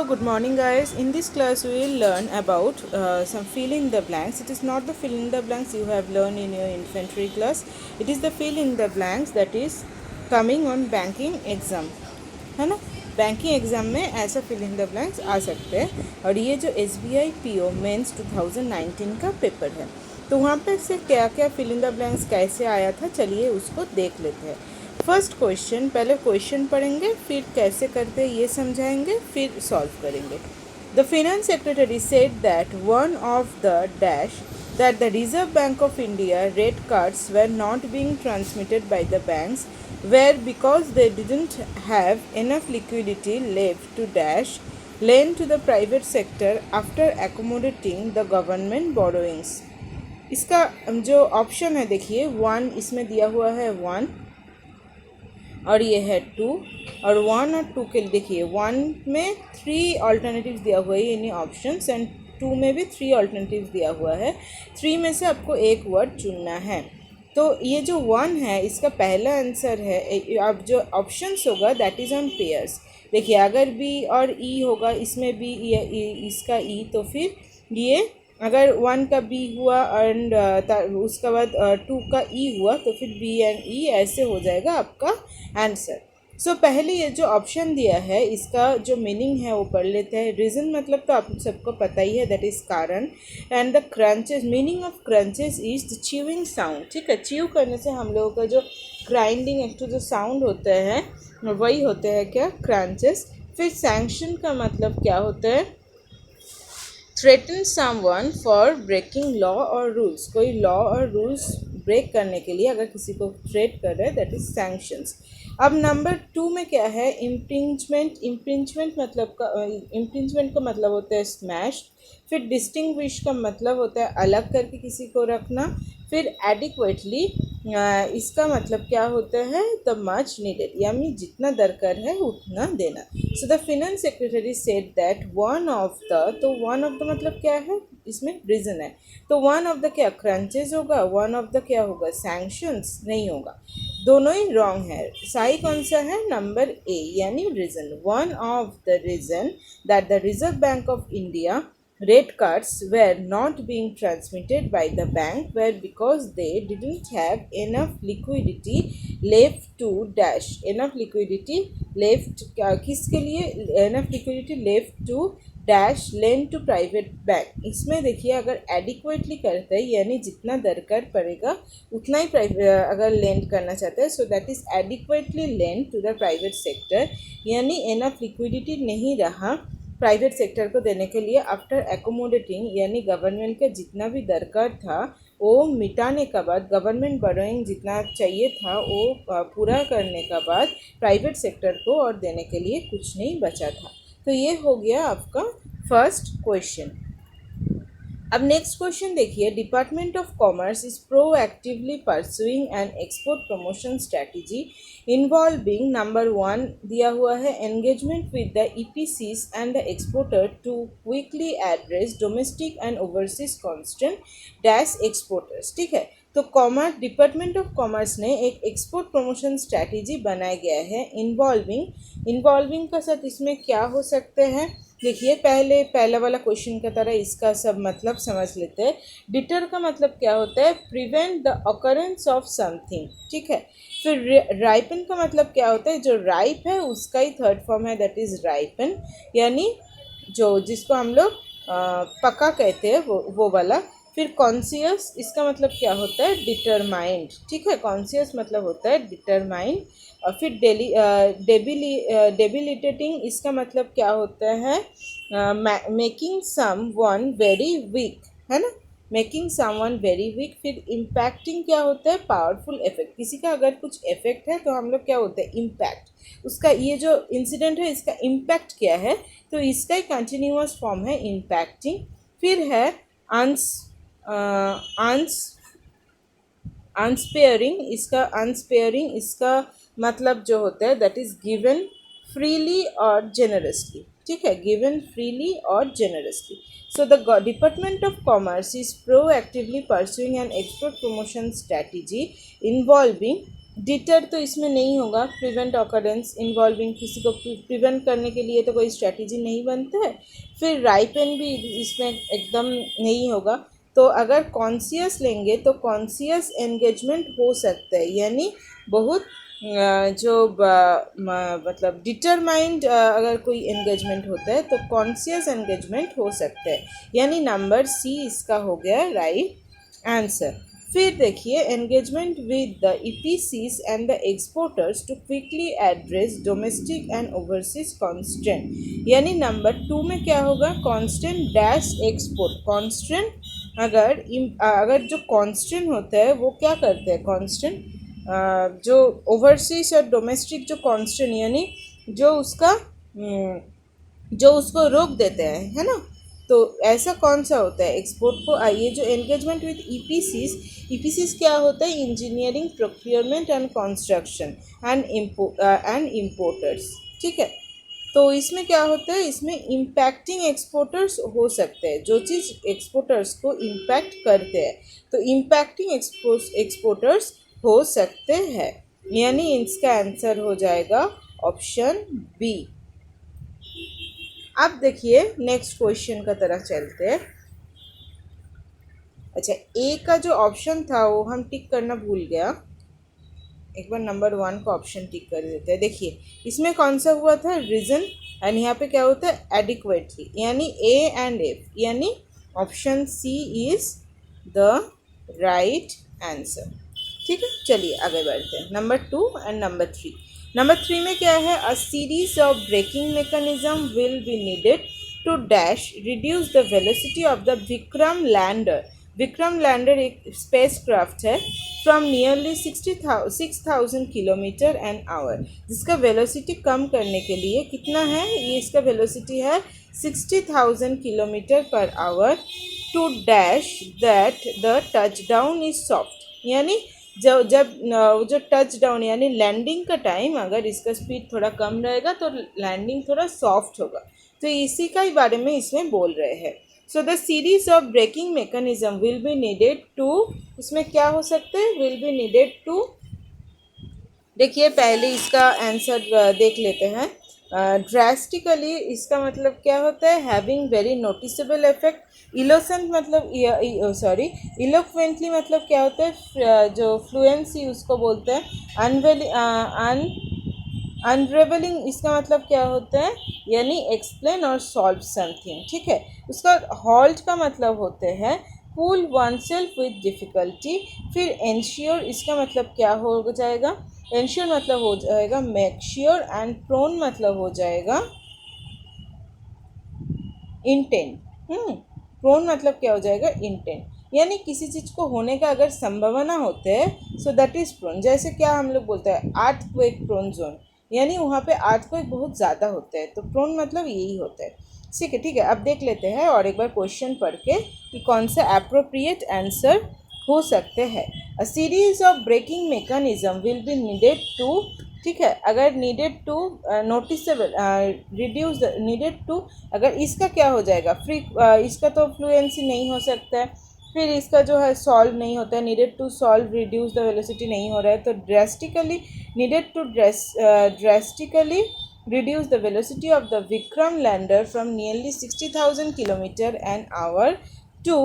Good morning guys. In this class we will learn about some fill in the blanks. It is not the fill in the blanks you have learned in your infantry class. It is the fill in the blanks that is coming on banking exam, है ना. Banking exam में ऐसा fill in the blanks आ सकते हैं. और ये जो SBI PO mains 2019 का पेपर है, तो वहाँ पे से क्या क्या फिल इन द ब्लैंक्स कैसे आया था, चलिए उसको देख लेते हैं. फर्स्ट क्वेश्चन, पहले क्वेश्चन पढ़ेंगे, फिर कैसे करते हैं ये समझाएंगे, फिर सॉल्व करेंगे. The finance secretary said that one of the dash that the Reserve Bank of India rate cards were not being transmitted by the banks were because they didn't have enough liquidity left to dash lend to the private sector after accommodating the government borrowings. इसका जो option है देखिए, one इसमें दिया हुआ है one, और ये है टू, और वन और टू के लिए देखिए वन में थ्री ऑल्टरनेटिव्स दिया हुआ है यानी ऑप्शंस, एंड टू में भी थ्री ऑल्टरनेटिव्स दिया हुआ है. थ्री में से आपको एक वर्ड चुनना है. तो ये जो वन है इसका पहला आंसर है. अब जो ऑप्शंस होगा दैट इज़ ऑन पेयर्स. देखिए अगर बी और ई होगा, इसमें बी इसका ई, तो फिर ये अगर वन का बी हुआ एंड उसके बाद टू का ई हुआ, तो फिर बी एंड ई ऐसे हो जाएगा आपका आंसर. सो पहले ये जो ऑप्शन दिया है इसका जो मीनिंग है वो पढ़ लेते हैं. रीज़न मतलब तो आप सबको पता ही है, दैट इज़ कारण. And the crunches, meaning of crunches is the chewing sound. ठीक है, च्यू करने से हम लोगों का जो ग्राइंडिंग एक तो जो साउंड होते हैं वही होते हैं क्या, क्रंचेस. फिर सैंक्शन का मतलब क्या होता है, threaten someone for breaking law और रूल्स. कोई लॉ और रूल्स ब्रेक करने के लिए अगर किसी को थ्रेट कर रहे हैं दैट इज सैंक्शंस. अब नंबर टू में क्या है, इम्प्रिंचमेंट. इम्प्रिंचमेंट मतलब इम्प्रिंचमेंट का मतलब होता है स्मैश. फिर डिस्टिंग्विश का मतलब होता है अलग करके किसी को रखना. फिर एडिक्वेटली, इसका मतलब क्या होता है, द मच नीडेड, यानी जितना दरकार है उतना देना. So the finance secretary said that one of the, तो वन ऑफ द मतलब क्या है, इसमें रीज़न है, तो वन ऑफ द क्या क्रंचेस होगा, वन ऑफ द क्या होगा, सैंक्शंस नहीं होगा. दोनों ही रॉन्ग है. सही कौन सा है, नंबर ए यानी reason. One of the reason that the reserve bank of India rate cards were not being transmitted by the bank were because they didn't have enough liquidity left to dash. enough liquidity left किसके लिए, enough liquidity left to dash lend to private bank. इसमें देखिए अगर adequately करते हैं यानी जितना दरकार पड़ेगा उतना ही अगर lend करना चाहते हैं, so that is adequately lend to the private sector, यानी enough liquidity नहीं रहा प्राइवेट सेक्टर को देने के लिए आफ्टर एकोमोडेटिंग, यानी गवर्नमेंट का जितना भी दरकार था वो मिटाने का बाद, गवर्नमेंट बोरोइंग जितना चाहिए था वो पूरा करने का बाद प्राइवेट सेक्टर को और देने के लिए कुछ नहीं बचा था. तो ये हो गया आपका फर्स्ट क्वेश्चन. अब नेक्स्ट क्वेश्चन देखिए, department of commerce is proactively pursuing an export promotion strategy involving, number one दिया हुआ है, engagement with the EPCs and the exporter to quickly address domestic and overseas constant dash exporters. ठीक है, तो commerce, department of commerce ने एक export promotion strategy बनाया गया है इन्वॉल्विंग का साथ इसमें क्या हो सकते हैं. देखिए पहला वाला क्वेश्चन का तरह इसका सब मतलब समझ लेते हैं. डिटर का मतलब क्या होता है, prevent the occurrence of something. ठीक है, फिर राइपन का मतलब क्या होता है, जो राइप है उसका ही थर्ड फॉर्म है दैट इज़ राइपन, यानी जो जिसको हम लोग पका कहते हैं वो वाला. फिर कॉन्शियस, इसका मतलब क्या होता है, डिटरमाइंड. ठीक है, कॉन्शियस मतलब होता है डिटरमाइंड. और फिर डेबिलिटेटिंग, इसका मतलब क्या होता है, making someone very weak, है ना, making someone very weak. फिर इम्पैक्टिंग क्या होता है, पावरफुल इफेक्ट. किसी का अगर कुछ इफेक्ट है तो हम लोग क्या होता है, इम्पैक्ट. उसका ये जो इंसिडेंट है इसका इम्पैक्ट क्या है, तो इसका ही कंटिन्यूअस फॉर्म है इम्पैक्टिंग. फिर है अनस्पेयरिंग. इसका मतलब जो होता है दैट इज़ गिवन फ्रीली और जेनरसली. ठीक है, गिवन फ्रीली और generously. So the Department of Commerce is proactively pursuing an export promotion strategy involving deter तो इसमें नहीं होगा, प्रिवेंट ऑकरेंस इन्वॉल्विंग, किसी को प्रिवेंट करने के लिए तो कोई स्ट्रैटेजी नहीं बनता है। फिर राइपन भी इसमें एकदम नहीं होगा। तो अगर कॉन्शियस लेंगे तो कॉन्शियस एंगेजमेंट हो सकता है, यानी बहुत जो मतलब डिटरमाइंड अगर कोई एंगेजमेंट होता है तो कॉन्शियस एंगेजमेंट हो सकता है, यानी नंबर सी इसका हो गया राइट आंसर। फिर देखिए engagement with the EPCs and the exporters to quickly address domestic and overseas constant, यानी नंबर 2 में क्या होगा, कॉन्स्टेंट डैश एक्सपोर्ट। कॉन्स्टेंट अगर जो कॉन्स्टेंट होता है वो क्या करते हैं, कॉन्स्टेंट जो ओवरसीज और डोमेस्टिक जो कॉन्स्टेंट, यानी जो उसका जो उसको रोक देते हैं, है ना। तो ऐसा कौन सा होता है एक्सपोर्ट को। आइए, जो एंगेजमेंट विद ईपीसीज क्या होता है, engineering procurement and construction and importers, ठीक है। तो इसमें क्या होता है, इसमें इम्पैक्टिंग एक्सपोर्टर्स हो सकते हैं, जो चीज़ एक्सपोर्टर्स को इम्पैक्ट करते हैं, तो इम्पैक्टिंग एक्सपोर्टर्स हो सकते हैं, यानी इसका आंसर हो जाएगा ऑप्शन बी। अब देखिए नेक्स्ट क्वेश्चन का तरफ चलते हैं। अच्छा, ए का जो ऑप्शन था वो हम टिक करना भूल गया, एक बार नंबर 1 का ऑप्शन टिक कर देते हैं। देखिए इसमें कौन सा हुआ था, रीजन, एंड यहाँ पे क्या होता है, एडिक्वेटली, यानी ए एंड एफ, यानी option C is the right answer. ठीक है, चलिए आगे बढ़ते हैं। Number 2 and number 3। नंबर 3 में क्या है, a series of braking mechanism will be needed to dash reduce the velocity of the Vikram lander. Vikram lander एक स्पेस क्राफ्ट है, from nearly 6,000 kilometre an hour, जिसका वेलोसिटी कम करने के लिए कितना है, ये इसका वेलोसिटी है 60,000 kilometre per hour, to dash that the touchdown is soft, यानी जो टच डाउन यानी लैंडिंग का टाइम अगर इसका स्पीड थोड़ा कम रहेगा तो लैंडिंग थोड़ा सॉफ्ट होगा। तो इसी का ही बारे में इसमें बोल रहे हैं। So the series of braking mechanism will be needed to, इसमें क्या हो सकते हैं, विल बी नीडेड टू, देखिए पहले इसका आंसर देख लेते हैं। ड्रास्टिकली इसका मतलब क्या होता है, हैविंग वेरी नोटिसेबल इफेक्ट। इलोसेंट मतलब सॉरी, इलोक्वेंटली मतलब क्या होता है, जो फ्लुएंसी उसको बोलते हैं। अनरेवलिंग इसका मतलब क्या होता है, यानी एक्सप्लेन और सॉल्व समथिंग, ठीक है। उसका हॉल्ट का मतलब होते हैं pull oneself with difficulty. फिर एंश्योर इसका मतलब क्या हो जाएगा, एंश्योर मतलब हो जाएगा मेक श्योर, एंड प्रोन मतलब हो जाएगा इंटेंट। प्रोन मतलब क्या हो जाएगा, इंटेंट, यानी किसी चीज़ को होने का अगर संभावना होते हैं सो दैट इज़ प्रोन। जैसे क्या हम लोग बोलते हैं अर्थक्वेक प्रोन जोन, यानी वहाँ पे अर्थक्वेक बहुत ज़्यादा होते हैं, तो प्रोन मतलब यही होता है। ठीक है, ठीक है, अब देख लेते हैं और एक बार क्वेश्चन पढ़ के कि कौन सा अप्रोप्रिएट आंसर हो सकते हैं। A series of braking mechanism will be needed to, ठीक है, अगर needed to noticeable reduce needed to, अगर इसका क्या हो जाएगा, इसका तो फ्लुएंसी नहीं हो सकता है। फिर इसका जो है सॉल्व नहीं होता है, needed to solve reduce the velocity नहीं हो रहा है, तो drastically needed to drastically reduce the velocity of the Vikram lander from nearly 60,000 kilometre an hour to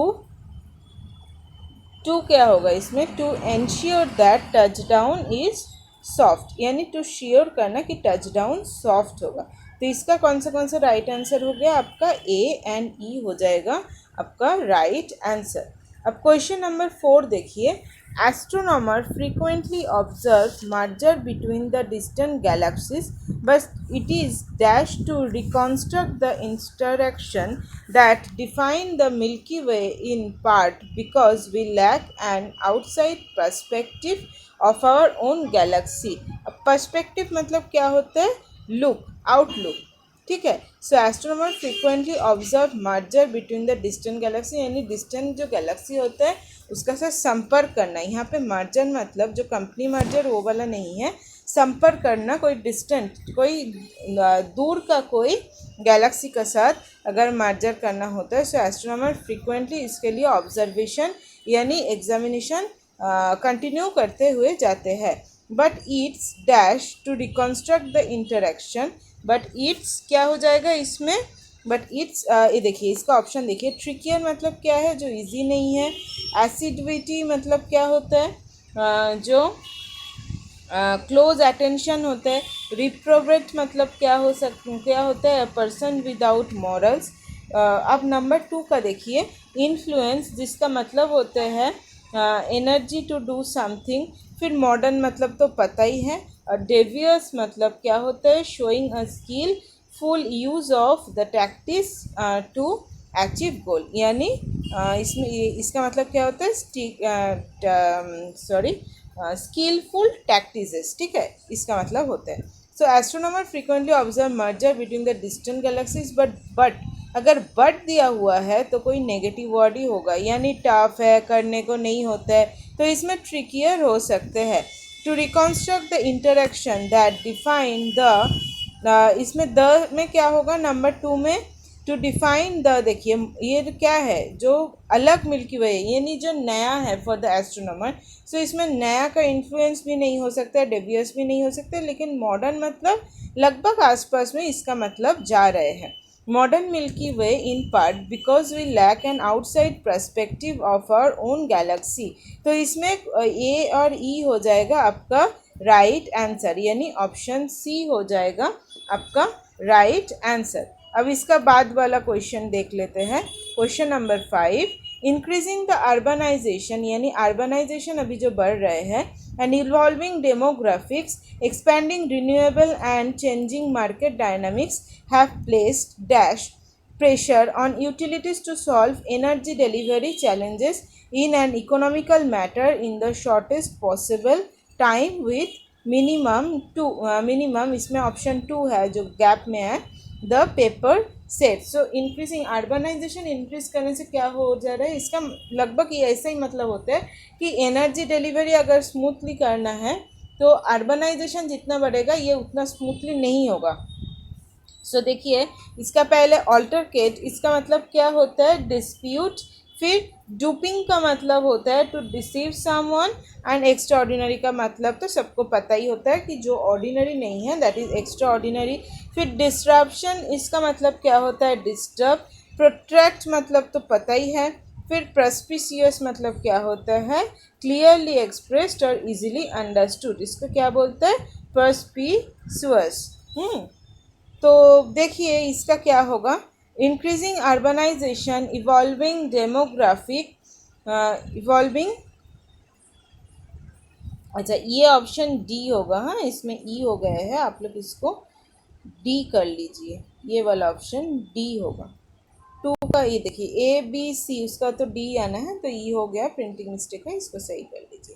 क्या होगा इसमें, to ensure that touchdown is soft, यानी टू श्योर करना कि टचडाउन सॉफ्ट होगा। तो इसका कौन सा राइट आंसर हो गया, आपका ए एंड ई हो जाएगा आपका राइट आंसर। अब क्वेश्चन नंबर 4 देखिए। Astronomers frequently observe merger between the distant galaxies, but it is dash to reconstruct the interaction that define the Milky Way in part because we lack an outside perspective of our own galaxy. अब perspective मतलब क्या होता है, look, outlook, ठीक है। So astronomer frequently observe merger between the distant galaxy, यानी distant जो galaxy होता है उसका साथ संपर्क करना। यहाँ पे मर्जर मतलब जो कंपनी मर्जर वो वाला नहीं है, संपर्क करना, कोई डिस्टेंट, कोई दूर का कोई गैलेक्सी का साथ अगर मर्जर करना होता है, सो एस्ट्रोनॉमर फ्रीक्वेंटली इसके लिए ऑब्जर्वेशन यानी एग्जामिनेशन कंटिन्यू करते हुए जाते हैं। But it's dash to reconstruct the interaction. But it's क्या हो जाएगा इसमें, बट ईट्स ये देखिए इसका ऑप्शन देखिए, ट्रिकियर मतलब क्या है, जो इजी नहीं है। एसिडिविटी मतलब क्या होता है, जो क्लोज अटेंशन होता है। रिप्रोवेट मतलब क्या होता है, पर्सन विदाउट मॉरल्स। अब नंबर 2 का देखिए, इन्फ्लुएंस जिसका मतलब होता है एनर्जी टू डू समथिंग। फिर मॉडर्न मतलब तो पता ही है। और डेवियस मतलब क्या होता है, showing a skilful use of the tactics to achieve goal. यानी इसमें इसका मतलब क्या होता है, सॉरी, स्किलफुल टैक्टिसेस, ठीक है, इसका मतलब होता है। So astronomer frequently observe merger between the distant galaxies, but अगर बट दिया हुआ है तो कोई नेगेटिव वर्ड ही होगा, यानी टफ है, करने को नहीं होता है, तो इसमें ट्रिकियर हो सकते हैं। To reconstruct the interaction that define the, इसमें द में क्या होगा नंबर 2 में, टू डिफाइन द, देखिए ये क्या है, जो अलग मिल्की वे यानी जो नया है फॉर द एस्ट्रोनॉमर। सो इसमें नया का इन्फ्लुएंस भी नहीं हो सकता है, डेवियस भी नहीं हो सकता, लेकिन मॉडर्न मतलब लगभग आसपास में इसका मतलब जा रहे हैं। Modern Milky Way in part because we lack an outside perspective of our own galaxy. तो इसमें ए और ई हो जाएगा आपका राइट आंसर, यानी ऑप्शन सी हो जाएगा आपका राइट आंसर। अब इसका बाद वाला क्वेश्चन देख लेते हैं। Question number 5, increasing the urbanisation, यानी अर्बनाइजेशन अभी जो बढ़ रहे हैं, and evolving demographics, expanding renewable and changing market dynamics have placed dash pressure on utilities to solve energy delivery challenges in an economical manner in the shortest possible time with minimum इसमें option 2 है जो gap में है, the paper set. So increasing urbanisation increase करने से क्या हो जा रहा है, इसका लगभग ये ऐसा ही मतलब होता है कि एनर्जी डिलीवरी अगर स्मूथली करना है तो अर्बनाइजेशन जितना बढ़ेगा ये उतना स्मूथली नहीं होगा। सो देखिए इसका पहले ऑल्टरकेट, इसका मतलब क्या होता है, डिस्प्यूट। फिर डूपिंग का मतलब होता है to deceive someone, and extraordinary का मतलब तो सबको पता ही होता है कि जो ऑर्डिनरी नहीं है दैट इज एक्स्ट्रा ऑर्डिनरी। फिर डिस्ट्रप्शन, इसका मतलब क्या होता है, डिस्टर्ब। प्रोट्रैक्ट मतलब तो पता ही है। फिर प्रस्पिशियस मतलब क्या होता है, क्लियरली एक्सप्रेस्ड और इजीली अंडरस्टूड, इसको क्या बोलते हैं, परस्पिशुअस। तो देखिए इसका क्या होगा, increasing urbanisation, evolving demographic, evolving, अच्छा ये ऑप्शन डी होगा। हाँ इसमें ई हो गया है, आप लोग इसको डी कर लीजिए, ये वाला ऑप्शन डी होगा। 2 का ये देखिए ए बी सी, उसका तो डी आना है, तो ई हो गया, प्रिंटिंग मिस्टेक है, इसको सही कर लीजिए।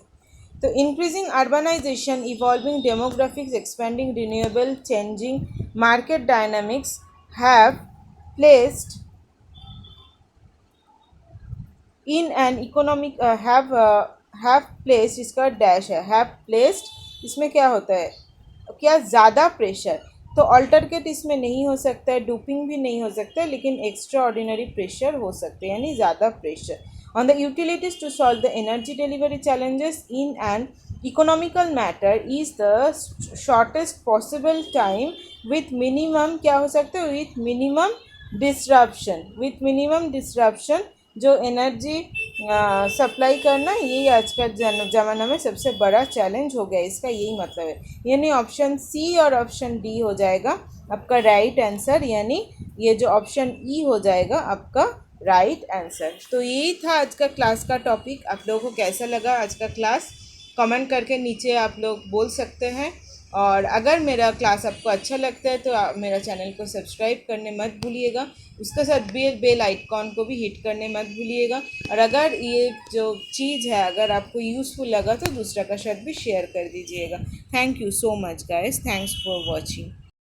तो increasing urbanisation, evolving demographics, expanding renewable, changing market dynamics have placed in an economic, have placed, इसका डैश है, हैव प्लेस्ड, इसमें क्या होता है, क्या ज़्यादा प्रेशर, तो ऑल्टरकेट इसमें नहीं हो सकता है, डूपिंग भी नहीं हो सकता है, लेकिन एक्स्ट्रा ऑर्डिनरी प्रेशर हो सकते हैं, यानी ज़्यादा pressure. On the utilities to solve the energy delivery challenges in an economical matter is the shortest possible time with minimum, क्या हो सकता है, with minimum disruption. With minimum disruption, जो एनर्जी सप्लाई करना, यही आज का ज़माना में सबसे बड़ा चैलेंज हो गया, इसका यही मतलब है, यानी ऑप्शन सी और ऑप्शन डी हो जाएगा आपका राइट आंसर, यानी ये जो ऑप्शन ई हो जाएगा आपका राइट आंसर। तो यही था आज का क्लास का टॉपिक। आप लोगों को कैसा लगा आज का क्लास, कमेंट करके नीचे आप लोग बोल सकते हैं। और अगर मेरा क्लास आपको अच्छा लगता है तो मेरा चैनल को सब्सक्राइब करने मत भूलिएगा, उसके साथ बेल आइकॉन को भी हिट करने मत भूलिएगा। और अगर ये जो चीज़ है अगर आपको यूज़फुल लगा तो दूसरा का साथ भी शेयर कर दीजिएगा। Thank you so much guys, thanks for watching.